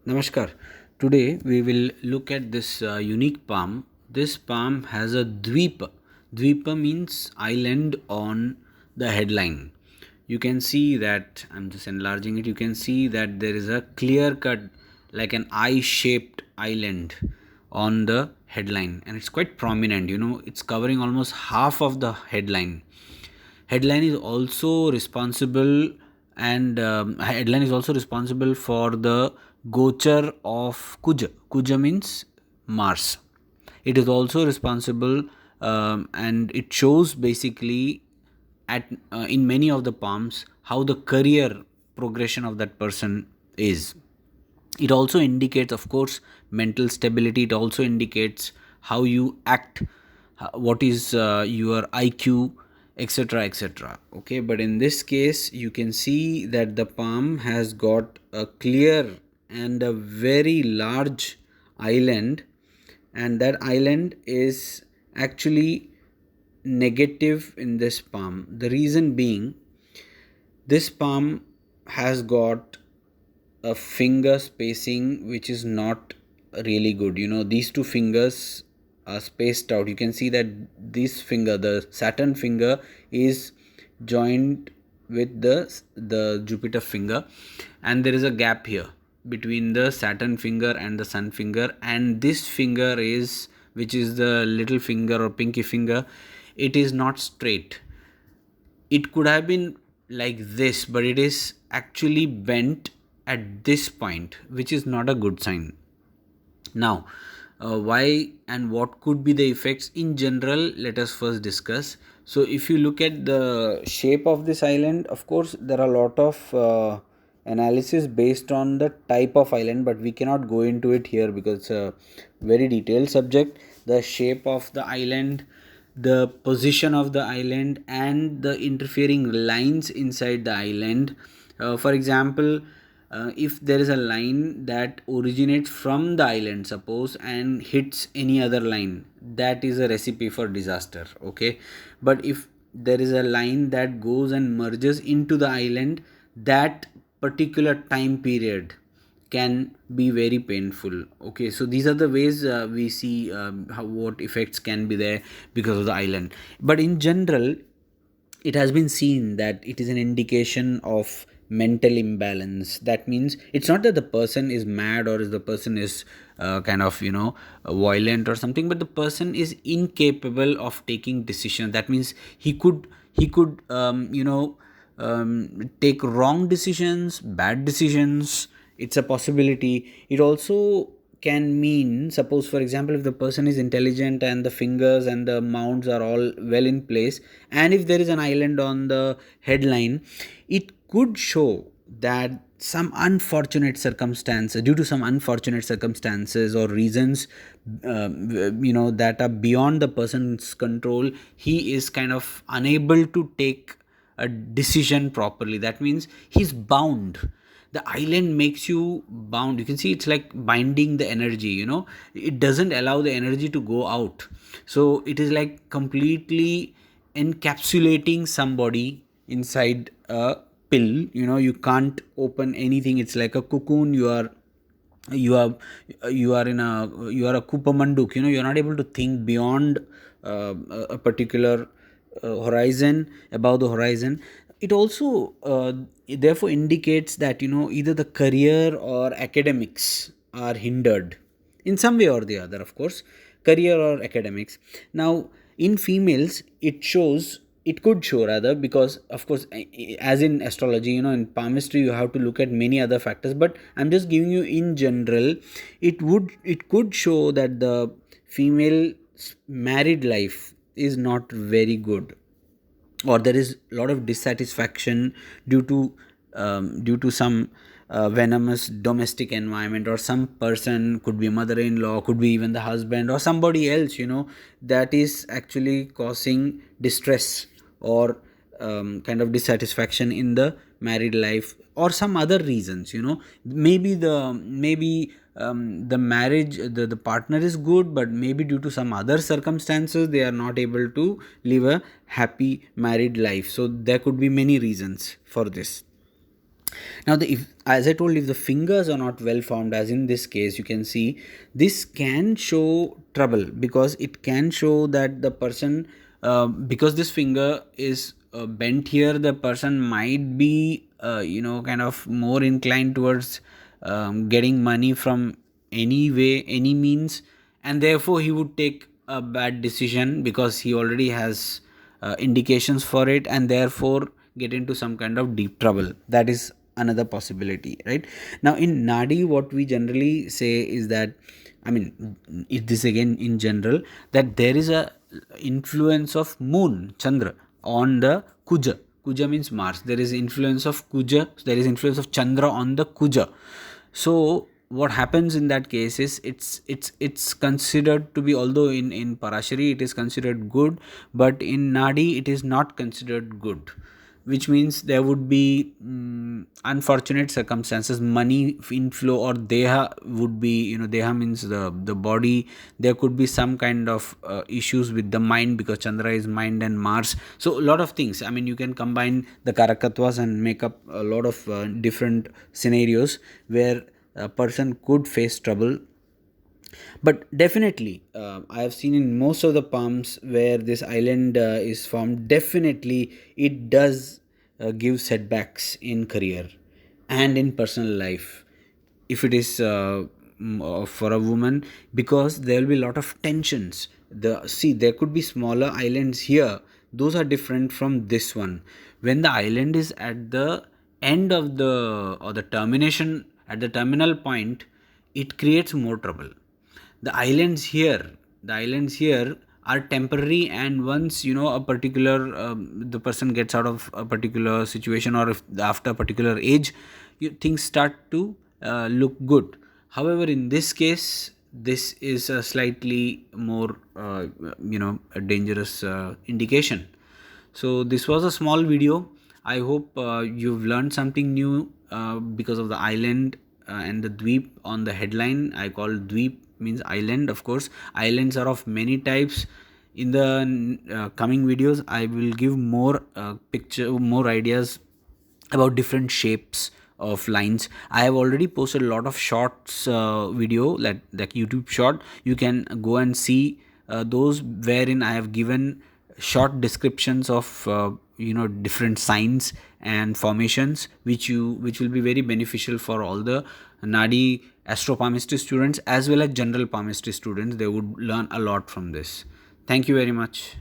Namaskar. Today we will look at this unique palm. This palm has a dvipa. Dvipa means island on the headline. You can see that, I'm just enlarging it, you can see that there is a clear cut, like an eye shaped island on the headline, and it's quite prominent. It's covering almost half of the headline. Headline is also responsible and headline is also responsible for the gochar of Kuja. Kuja means Mars. It is also responsible, and it shows basically at in many of the palms how the career progression of that person is. It also indicates, of course, mental stability. It also indicates how you act, what is your IQ, etc., etc. Okay, but in this case you can see that the palm has got a clear and a very large island, and that island is actually negative in this palm. The reason being, this palm has got a finger spacing which is not really good. These two fingers are spaced out. You can see that this finger, the Saturn finger, is joined with the Jupiter finger, and there is a gap here between the Saturn finger and the Sun finger, and this finger is, which is the little finger or pinky finger, it is not straight. It could have been like this, but it is actually bent at this point, which is not a good sign. Now, why and what could be the effects in general, let us first discuss. So if you look at the shape of this island, of course there are a lot of analysis based on the type of island, but we cannot go into it here because it's a very detailed subject. The shape of the island, the position of the island, and the interfering lines inside the island. For example, if there is a line that originates from the island, suppose, and hits any other line, that is a recipe for disaster. Okay, but if there is a line that goes and merges into the island, that particular time period can be very painful. Okay, so these are the ways we see what effects can be there because of the island. But in general, it has been seen that it is an indication of mental imbalance. That means it's not that the person is mad or the person is kind of violent or something, but the person is incapable of taking decisions. That means he could take wrong decisions, bad decisions. It's a possibility. It also can mean, suppose for example, if the person is intelligent and the fingers and the mounts are all well in place, and if there is an island on the headline, it could show that some unfortunate circumstances, due to some unfortunate circumstances or reasons, that are beyond the person's control, he is kind of unable to take a decision properly. That means he's bound. The island makes you bound. You can see it's like binding the energy. It doesn't allow the energy to go out. So it is like completely encapsulating somebody inside a pill. You can't open anything. It's like a cocoon. You are a kupamanduk. You're not able to think beyond a particular horizon, above the horizon. It also therefore indicates that either the career or academics are hindered in some way or the other, of course, career or academics. Now in females, it could show rather, because of course, as in astrology, in palmistry you have to look at many other factors, but I'm just giving you in general. It could show that the female married life is not very good, or there is a lot of dissatisfaction due to some venomous domestic environment, or some person, could be mother-in-law, could be even the husband or somebody else, that is actually causing distress or dissatisfaction in the married life, or some other reasons. Maybe the marriage, the partner is good, but maybe due to some other circumstances they are not able to live a happy married life. So there could be many reasons for this. Now, if, as I told, if the fingers are not well formed, as in this case, you can see this can show trouble, because it can show that the person, because this finger is bent here, the person might be, kind of more inclined towards getting money from any way, any means, and therefore he would take a bad decision because he already has indications for it, and therefore get into some kind of deep trouble. That is another possibility, right? Now, in Nadi, what we generally say is that, I mean, it this again in general, that there is a influence of moon, Chandra, on the Kuja. Kuja means Mars. There is influence of Kuja, there is influence of Chandra on the Kuja. So what happens in that case is, it's considered to be, although in Parashari it is considered good, but in Nadi it is not considered good, which means there would be unfortunate circumstances, money inflow, or deha would be, deha means the body. There could be some kind of issues with the mind, because Chandra is mind and Mars. So a lot of things, I mean, you can combine the karakatwas and make up a lot of different scenarios where a person could face trouble. But definitely, I have seen in most of the palms where this island is formed, definitely it does give setbacks in career and in personal life, if it is for a woman, because there will be a lot of tensions. There could be smaller islands here, those are different from this one. When the island is at the end of the, or the termination, at the terminal point, it creates more trouble. The islands here are temporary, and once, a particular, the person gets out of a particular situation, or if after a particular age, things start to look good. However, in this case, this is a slightly more, a dangerous indication. So this was a small video. I hope you've learned something new because of the island and the dweep on the headline. I call dweep means island. Of course, islands are of many types. In the coming videos, I will give more more ideas about different shapes of lines. I have already posted a lot of shorts video, like YouTube short. You can go and see those, wherein I have given short descriptions of different signs and formations, which will be very beneficial for all the Nadi astropalmistry students as well as general palmistry students. They would learn a lot from this. Thank you very much.